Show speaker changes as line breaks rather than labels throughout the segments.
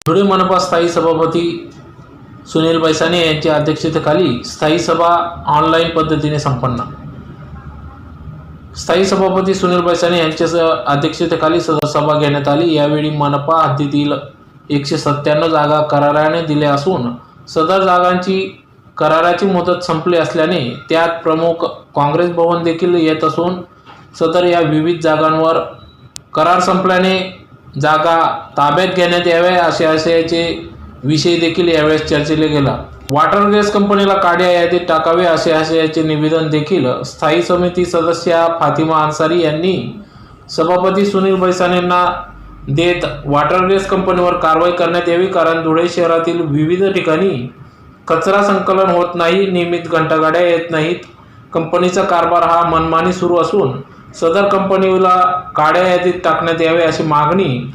धुळे मनपा स्थायी सभापती सुनील बैसाने यांच्या अध्यक्षतेखाली स्थायी सभा ऑनलाईन पद्धतीने संपन्न। स्थायी सभापती सुनील बैसाने यांच्या अध्यक्षतेखाली सभा घेण्यात आली। यावेळी मनपा हद्दीतील 197 जागा कराराने दिल्या असून सदर जागांची कराराची मुदत संपली असल्याने त्यात प्रमुख काँग्रेस भवन देखील येत असून सदर या विविध जागांवर करार संपल्याने जागा ताब्यात घेण्यात याव्या असे आशयाचे विषय देखील यावेळेस चर्चेला गेला। वॉटर गॅस कंपनीला काळ्या यादीत टाकावे असे आशयाचे निवेदन देखील स्थायी समिती सदस्य फातिमा अन्सारी यांनी सभापती सुनील बैसानेंना देत वॉटर गॅस कंपनीवर कारवाई करण्यात यावी, कारण धुळे शहरातील विविध ठिकाणी कचरा संकलन होत नाही, नियमित घंटागाड्या येत नाहीत, कंपनीचा कारभार हा मनमानी सुरू असून सदर कंपनीला काळ्या यादीत टाकण्यात यावे अशी मागणी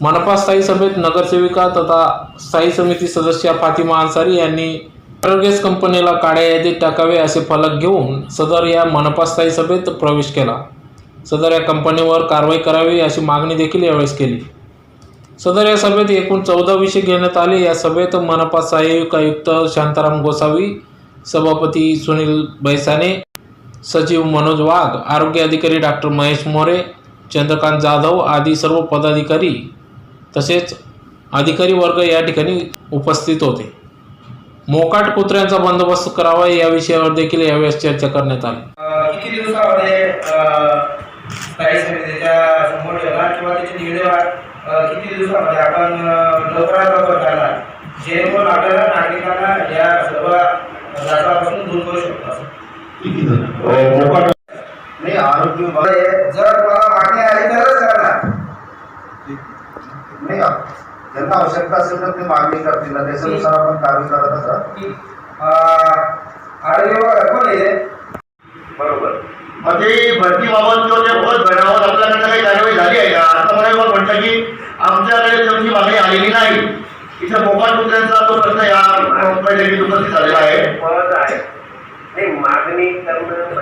मनपा स्थायी सभेत नगरसेविका तथा स्थायी समिती सदस्य फातिमा अन्सारी यांनी वॉटर गॅस कंपनीला काळ्या यादीत टाकावे असे फलक घेऊन सदर या मनपा स्थायी सभेत प्रवेश केला। सदर या कंपनीवर कारवाई करावी अशी मागणी देखील यावेळेस केली। सदर या सभेत एकूण 14 विषय घेण्यात आले। या सभेत मनपा सहाय्यक आयुक्त शांताराम गोसावी, सभापती सुनील बैसाने, सचिव मनोज वाघ, आरोग्य अधिकारी डॉक्टर महेश मोरे, चंद्रकांत जाधव आदी सर्व पदाधिकारी तसेच अधिकारी वर्ग या ठिकाणी उपस्थित होते। मोकाट कुत्र्यांचा बंदोबस्त करावा या विषयावर देखील यावेळेस चर्चा करण्यात आली।
किती दिवसामध्ये स्थायी समितीच्या समोर ठेवणार किंवा त्याची निर्णय किती दिवसामध्ये आपण लवकरात लवकर करणार, जेणेकरून आपल्याला नागरिकांना या सर्व जागापासून दूर करू शकतो।
नाही, आरोग्य विभाग
जर मला मागणी आली तरच करणार
नाही का, ज्यांना आवश्यकता असेल तर ते मागणी करतील, त्याच्यानुसार आपण कारवाई करत असतात।
आरोग्य विभाग कोण आहे
बरोबर, मग ते भरतीबाबत किंवा ते पद भरण्यावर आपल्याकडे काही कार्यवाही झाली आहे का? आता मला म्हटलं की आमच्याकडे तुमची मागणी आलेली नाही। इथे मोकाट कुत्र्यांचा तो प्रश्न या बैठकीत उपस्थित झालेला आहे।
पद आहे नाही, मागणी करणं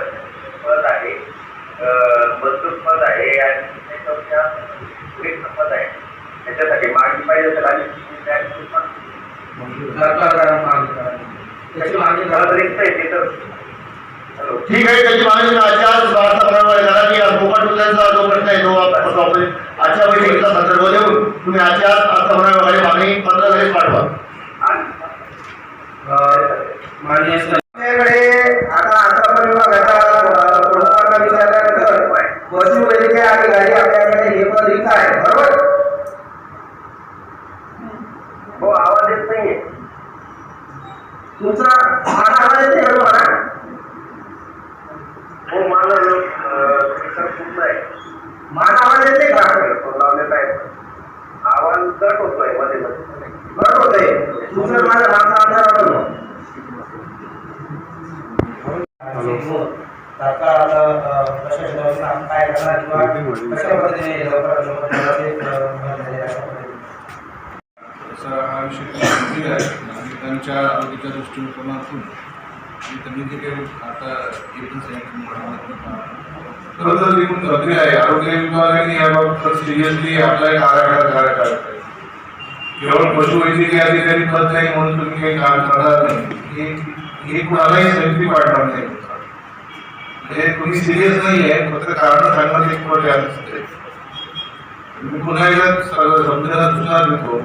पद आहे, मजबूत पद आहे आणि त्याच्यापेक्षा पद आहे, त्याच्यासाठी मागणी पाहिजे तर आधी रिक्त आहे तिथं।
ठीक आहे, त्याची मागणी आजच्या मोकाट कुत्र्यांचा जो प्रश्न आहे तो आजच्या बैठकीचा संदर्भ देऊन तुम्ही आजच्या अर्थमंत्र्यांकडे मागणी पत्र लगेच पाठवा।
आता अन्न विभागाचा प्रमुखांना विचारल्यानंतर पशुवैद्यकीय अधिकारी आपल्याकडे हे पद रिक्त आहे, बरोबर?
हो, आवाज येत नाहीये
तुमचा आवाज येते बरोबर ना?
हो, मला पूर्ण आहे,
माझा आवाज येते का?
लावलेला आहे, आवाज कट होतोय मध्ये मध्ये,
बरोबर होतोय तुमचं माझं नामचा आधार प्रशासनावर काय करणार किंवा कशा पद्धतीने लवकरात
हा विषय गंभीर आहे। नागरिकांच्या आरोग्याच्या दृष्टिकोनातून त्यांनी जे काही आता एकूण खरं तर एकूण गंभीर आहे। आरोग्य विभागाने याबाबत सिरियसली आपला एक आराखडा तयार करायचा आहे। केवळ पशुवैद्यकीय अधिकारी पद नाही म्हणून तुम्ही काही काम करणार नाही, हे कुणालाही संधी पाडणार नाही। म्हणजे तुम्ही सिरियस नाही आहे, फक्त कारण सांगण्यात एक पद असते। मी पुन्हा एकदा समजायला सूचना देतो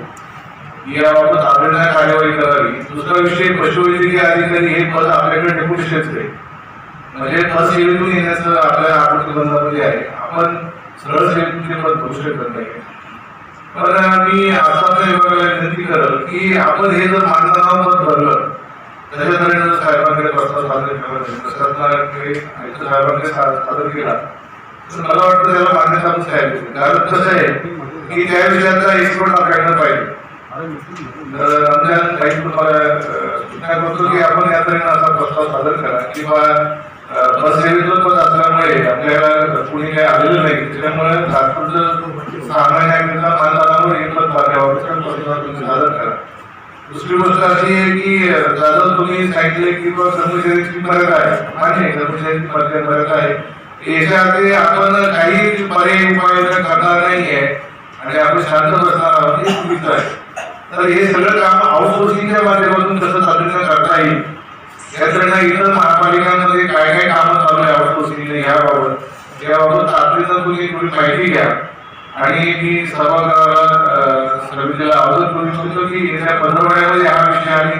की याबाबत आपल्याला कार्यवाही करावी। दुसरा विषय, पशुवैद्यकीय अधिकारी हे पद आपल्याकडे डेप्युटेशनच आहे, म्हणजे पद सेवेतून येण्याचं आपल्या आपत्तीबंधामध्ये आहे। आपण सरळ सेवेतून पद भरू शकत नाही। पण मी आसामच्या विभागाला विनंती करेल की आपण हे जर मानधनावर पद भरलं, त्याच्याकडे जर साहेबांकडे प्रस्ताव सादर केला तर मला वाटतं त्याला मान्यता पण साहेब, कारण कसं आहे की त्या विषयाचा एक्सपर्ट आपल्याकडे पाहिजे। आमच्या काही सूचना करतो की आपण या तऱ्हेने असा प्रस्ताव सादर करा किंवा बस सेवेतून पण असल्यामुळे आपल्याला कोणी काही आलेलं नाही, त्याच्यामुळे तात्पुरतं 6 महिन्याकरिता मानधनावर एक पद तुम्ही सादर करा। दुसरी गोष्ट अशी आहे की जाधव तुम्ही सांगितले की कर्मचाऱ्यांची मर्यादा आहे, मान्य कर्मचाऱ्यांची मर्यादा आहे, याच्यामध्ये आपण काही पर्याय उपाययोजना करणार नाहीये आणि आपण शांत बसणार आहोत हे चुकीचं आहे। तर हे सगळं काम आउटसोर्सिंगच्या माध्यमातून कसं तातडीनं करता येईल याकडनं इतर महापालिकांमध्ये काय काय कामं चालू आहे आउटसोर्सिंग याबाबत तातडीनं तुम्ही थोडी माहिती घ्या. आणि मी सभागृहाला समितीला अवगत करू इच्छितो की येत्या 15 महिन्यामध्ये हा विषय आणि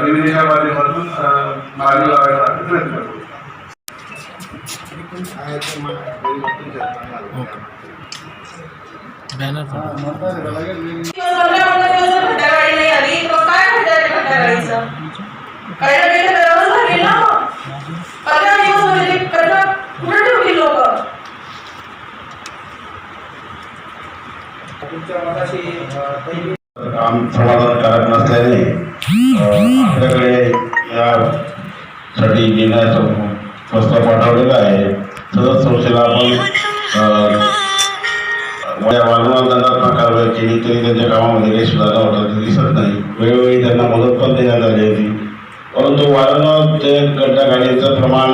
निविदेच्या माध्यमातून मार्गी लावायचा प्रयत्न करू.
बॅनर
घंटागाडी नाही आली तो काय फायदा घंटागाडीचा? काही ना काही व्यवस्था झाली ना. 15 दिवस म्हणजे कुठे ठेवली लोक?
तुमच्या मताशी पहिली
काम समाधानकारक नसल्याने आपल्याकडे यासाठी निर्णयाचा प्रस्ताव पाठवलेला आहे. सदस्य संस्थेला आपण वारंवार दंडात्मक कारवाई केली तरी त्यांच्या कामामध्ये काही सुधारणा होताना दिसत नाही. वेळोवेळी त्यांना मदत पण देण्यात आली होती, परंतु वारंवार ते गड्डागाडीचं प्रमाण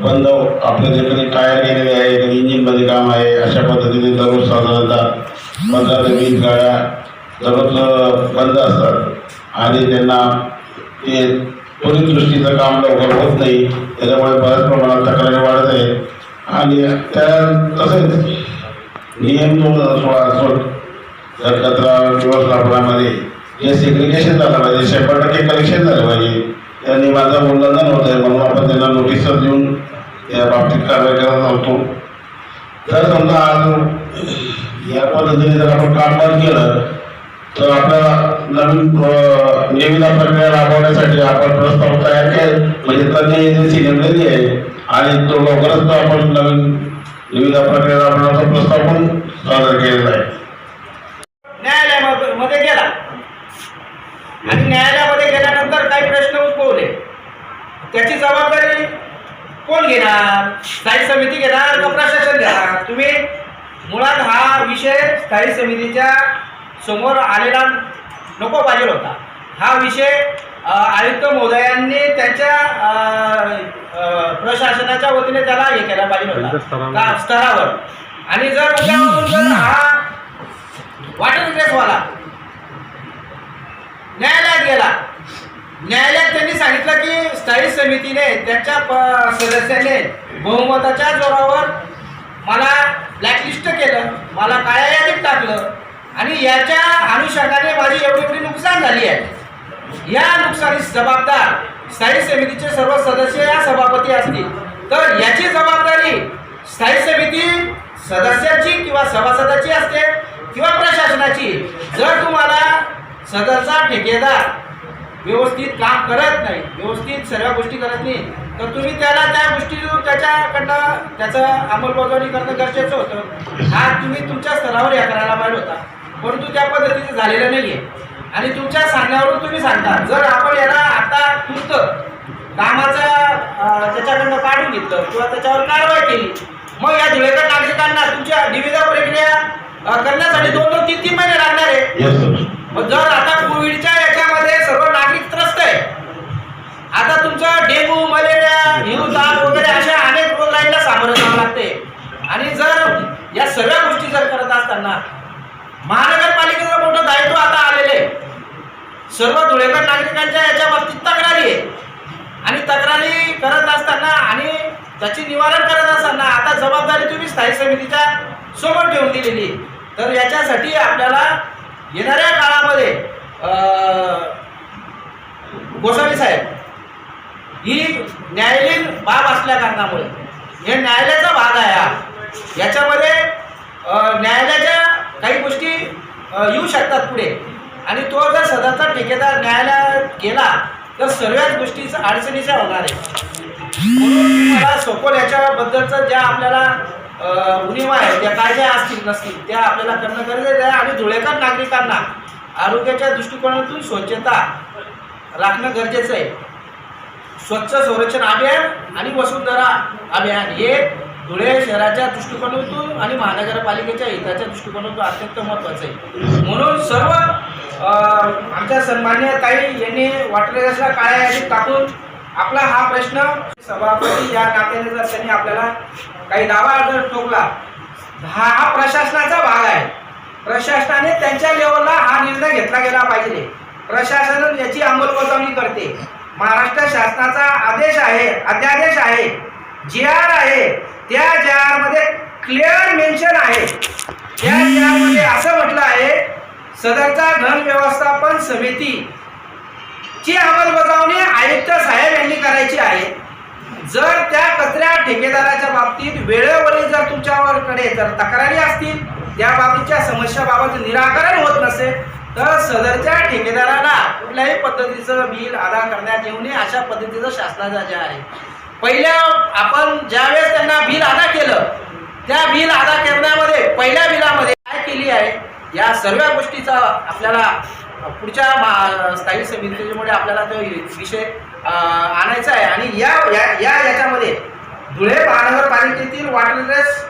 बंद, आपल्या जे काही टायर गेलेले आहे, इंजिनमध्ये काम आहे, अशा पद्धतीने दररोज साधारणतः 15 ते 20 गाड्या दररोज बंद असतात आणि त्यांना ते त्वरित दृष्टीचं काम लवकर होत नाही. त्याच्यामुळे बऱ्याच प्रमाणात तक्रारी वाढत आहे. आणि त्या तसेच नियम 2016 कचरा व्यवस्थापनामध्ये जे सेग्रिगेशन झालं पाहिजे, 100% कलेक्शन झालं पाहिजे, त्या नियमाचं उल्लंघन होत आहे. म्हणून आपण त्यांना नोटीस देऊन त्या बाबतीत कारवाई करत होतो. जर समजा आज या पद्धतीने जर आपण काम बंद केलं तर आपल्याला नवीन निविदा प्रक्रिया राबवण्यासाठी आपण प्रस्ताव तयार केले, म्हणजे तज्ञ एजन्सी नेमलेली आहे आणि तो लवकरच तो आपण नवीन निविदा प्रक्रिया राबवण्याचा प्रस्ताव पण सादर केलेला आहे.
न्यायालयामध्ये गेला आणि न्यायालयामध्ये गेल्यानंतर काही प्रश्न उद्भवले. त्याची जबाबदारी कोण घेणार? स्थायी समिती घेणार का प्रशासन घेणार? तुम्ही मुळात हा विषय स्थायी समितीच्या समोर आलेला नको पाहिजे होता. हा विषय आयुक्त महोदयांनी त्यांच्या प्रशासनाच्या वतीने त्याला हे केला पाहिजे होता स्तरावर. आणि जर उद्यावरून जर हा वॉटर रिक्वेस्टवाला न्यायालयात गेला, न्यायालयात त्यांनी सांगितलं की स्थायी समितीने त्यांच्या सदस्याने बहुमताच्या जोरावर मला ब्लॅकलिस्ट केलं, मला काळ्या यादीत टाकलं आणि याच्या अनुषंगाने माझी एवढी नुकसान झाली आहे. या नुकसानीस जबाबदार स्थायी समितीचे सर्व सदस्य या सभापती असतील, तर याची जबाबदारी स्थायी समिती सदस्याची किंवा सभासदाची असते किंवा प्रशासनाची. जर तुम्हाला सदरचा ठेकेदार व्यवस्थित काम करत नाही, व्यवस्थित सर्व गोष्टी करत नाही, तर तुम्ही त्याला त्या गोष्टी त्याच्याकडनं त्याचं अंमलबजावणी करणं गरजेचं होतं. हा तुम्ही तुमच्या स्तरावर हे करायला पाहिजे होता, परंतु त्या पद्धतीचं झालेलं नाही आहे. आणि तुमच्या सांगण्यावरून तुम्ही सांगता जर आपण याला आता तूर्त कामाचं त्याच्याकडनं काढून घेतलं किंवा त्याच्यावर कारवाई केली, मग या धुळेकर नागरिकांना तुमच्या निविदा प्रक्रिया करण्यासाठी 2-3 महिने लागणार आहे. मग जर आता कोविडच्या याच्यामध्ये सर्व नागरिक त्रस्त आहे, आता तुमचं डेंग्यू, मलेरिया, हिव ताप वगैरे अशा अनेक रोगराईला सामोरं जावं लागते. आणि जर या सगळ्या गोष्टी जर करत असताना महानगरपालिकेचं मोठं दायित्व आता आलेले, सर्व धुळेकर नागरिकांच्या याच्या बाबतीत तक्रारी आहे आणि तक्रारी करत असताना आणि त्याची निवारण करत असताना आता जबाबदारी तुम्ही स्थायी समितीच्या समोर ठेवून दिलेली. तर याच्यासाठी आपल्याला येणाऱ्या काळामध्ये गोसावी साहेब ही न्यायालयीन बाब असल्या कारणामुळे हे न्यायालयाचा भाग आहे हा. याच्यामध्ये न्यायालयाच्या काही गोष्टी येऊ शकतात पुढे आणि तो जर सदरचा ठेकेदार न्यायालयात गेला तर सर्वच गोष्टी अडचणीच्या होणार आहे. म्हणून मला सखोल याच्याबद्दलचं ज्या आपल्याला उणिवा आहे त्या काय ज्या असतील नसतील त्या आपल्याला करणं गरजेचं आहे. आणि धुळेकर नागरिकांना आरोग्याच्या दृष्टिकोनातून स्वच्छता राखणं गरजेचं आहे. स्वच्छ संरक्षण अभियान आणि वसुंधरा अभियान हे धुळे शहराच्या दृष्टिकोनातून आणि महानगरपालिकेच्या हिताच्या दृष्टिकोनातून अत्यंत महत्त्वाचं आहे. म्हणून सर्व आमच्या सन्मान्य ताई यांनी वाटलेल्या काळ्या यादीत टाकून आपला हा प्रश्न सभापती या नात्याने जर त्यांनी आपल्याला काही दावा जर ठोकला, हा प्रशासनाचा भाग आहे. प्रशासनाने त्यांच्या लेवलला हा निर्णय घेतला गेला पाहिजे. प्रशासन याची अंमलबजावणी करते. महाराष्ट्र शासनाचा आदेश आहे, अध्यादेश आहे, GR आहे. त्या GR मध्ये क्लिअर मेन्शन आहे. त्या GR मध्ये असं म्हटलं आहे, सदरचा घन व्यवस्थापन समितीची अंमलबजावणी आयुक्त साहेब यांनी करायची आहे. जर त्या कचरा ठेकेदाराच्या बाबतीत वेळोवेळी जर तुमच्याकडे जर तक्रारी असतील, त्या बाबतीच्या समस्याबाबत निराकरण होत नसेल, तर सदरच्या ठेकेदाराला कुठल्याही पद्धतीचं बिल अदा करण्यात येऊ नये, अशा पद्धतीचं शासनाचा जे आहे. पहिल्या आपण ज्यावेळेस त्यांना बिल अदा केलं, त्या बिल अदा करण्यामध्ये पहिल्या बिलामध्ये काय केली आहे, या सर्व गोष्टीचा आपल्याला पुढच्या स्थायी समितीमुळे आपल्याला तो विषय आणायचा आहे. आणि याच्यामध्ये धुळे महानगरपालिकेतील वॉटरलेस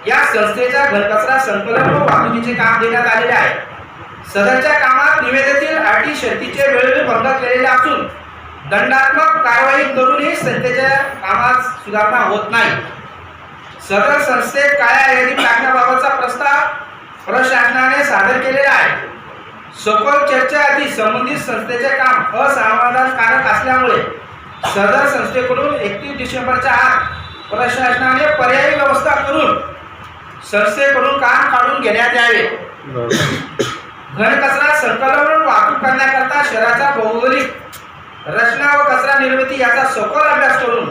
या संस्थेच्या घनकचरा संकलन व वाहतुकीचे काम देण्यात आलेले आहे. सदरच्या कामात निविदेतील अटी शर्तीचे वेळोवेळी भंग केलेले असून दंडात्मक कारवाई करूनही संस्थेच्या कामात सुधारणा होत नाही. सदर संस्थेत काळ्या यादीत टाकण्याबाबतचा प्रस्ताव प्रशासनाने सादर केलेला आहे. सखोल चर्चेआधी संबंधित संस्थेचे काम असमाधानकारक असल्यामुळे सदर संस्थेकडून 31 डिसेंबरच्या आत प्रशासनाने पर्यायी व्यवस्था करून संस्थेकडून काम काढून घेण्यात यावे. घनकचरा संकलन वाहतूक करण्याकरता शहराचा भौगोलिक रचना व कचरा निर्मिती याचा सखोल अभ्यास करून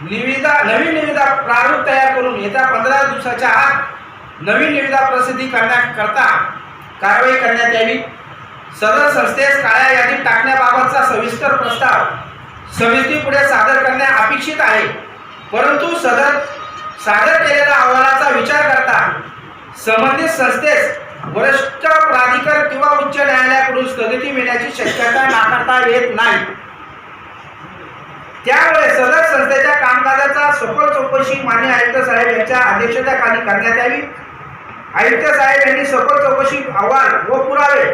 नवीन निविदा प्रारूप तयार करून येत्या 15 दिवसाच्या आत नवीन निविदा प्रसिद्धी करण्याकरता कारवाई करण्यात यावी. सदर संस्थेस काळ्या यादीत टाकण्याबाबतचा सविस्तर प्रस्ताव समितीपुढे सादर करणे अपेक्षित आहे. परंतु सादर केलेल्या अहवालाचा विचार करता संबंधित संस्थेस वरिष्ठ प्राधिकार किंवा उच्च न्यायालयाकडून स्थगिती मिळण्याची शक्यता नाकारता येत नाही. त्यामुळे सदर संस्थेच्या कामकाजाचा सखोल चौकशी मान्य आयुक्त साहेब यांच्या अध्यक्षतेखाली करण्यात यावी. आयुक्त साहेब यांनी सखोल चौकशी अहवाल व पुरावे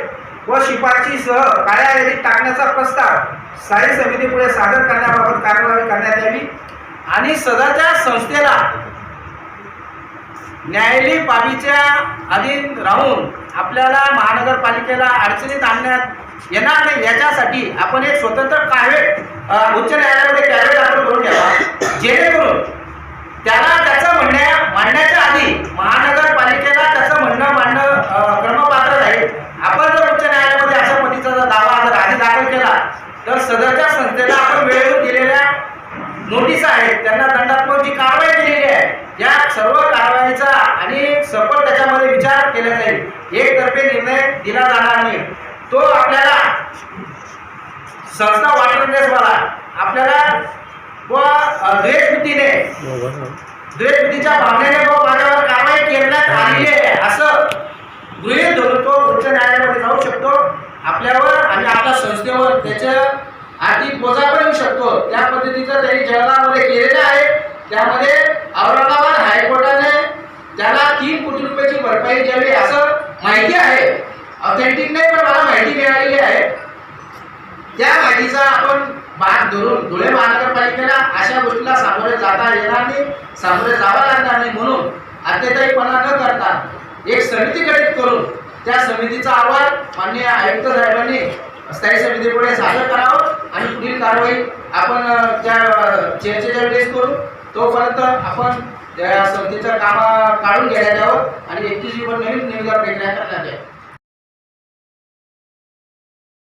व शिफारशीसह काळ्या यादीत टाकण्याचा प्रस्ताव स्थायी समितीपुढे सादर करण्याबाबत कार्यवाही करण्यात यावी. आणि सदरच्या संस्थेला न्यायालयीन बाबीच्या अधीन राहून आपल्याला महानगरपालिकेला अडचणीत आणण्यात येणार नाही, याच्यासाठी आपण एक स्वतंत्र कायदे उच्च न्यायालयामध्ये कायदे दाखल करून घ्यावा, जेणेकरून त्याला त्याचं मांडण्याच्या आधी महानगरपालिकेला त्याचं म्हणणं मांडणं क्रमपात्र राहील. आपण जर उच्च न्यायालयामध्ये अशा पद्धतीचा दावा जर आधी दाखल केला तर सदरच्या संस्थेला आपण वेळेवर दिलेल्या नोटीस आहेत, त्यांना दंडात्मक जी कारवाई केलेली आहे, या सर्व कारवाईचा आणि सखोल त्याच्यामध्ये विचार केला जाईल. एकतर्फे निर्णय दिला जाणार नाही. तो आपल्याला संस्था वॉटरलेसवाला आपल्याला व द्वेषबुद्धीच्या भावनेने व माझ्यावर कारवाई करण्यात आलेली आहे असं गृहीत धरून तो उच्च न्यायालयामध्ये जाऊ शकतो. आपल्यावर आणि आपल्या संस्थेवर त्याच्या आर्थिक बोजा पण येऊ शकतो. त्या पद्धतीचं त्यांनी जळगावमध्ये केलेलं आहे. त्यामध्ये औरंगाबाद हायकोर्टाने त्याला 3 कोटी रुपयाची भरपाई द्यावी असं माहिती आहे. ऑथेंटिक नाही, पण मला माहिती मिळालेली आहे. त्या माहितीचा आपण भाग धरून धुळे महानगरपालिकेला अशा गोष्टीला सामोरे जाता येणार नाही, सामोरे जावं लागणार नाही. म्हणून अत्याचारीपणा न करता एक समिती गठीत करून त्या समितीचा अहवाल माननीय आयुक्त साहेबांनी स्थायी समितीपुढे सादर करावं आणि पुढील कारवाई आपण त्या चर्चेच्या वेळेस करू. तोपर्यंत आपण त्या संस्थेचं काम काढून घेण्यात यावं आणि 31 नवीन निविदा प्रक्रिया करण्यात यावी.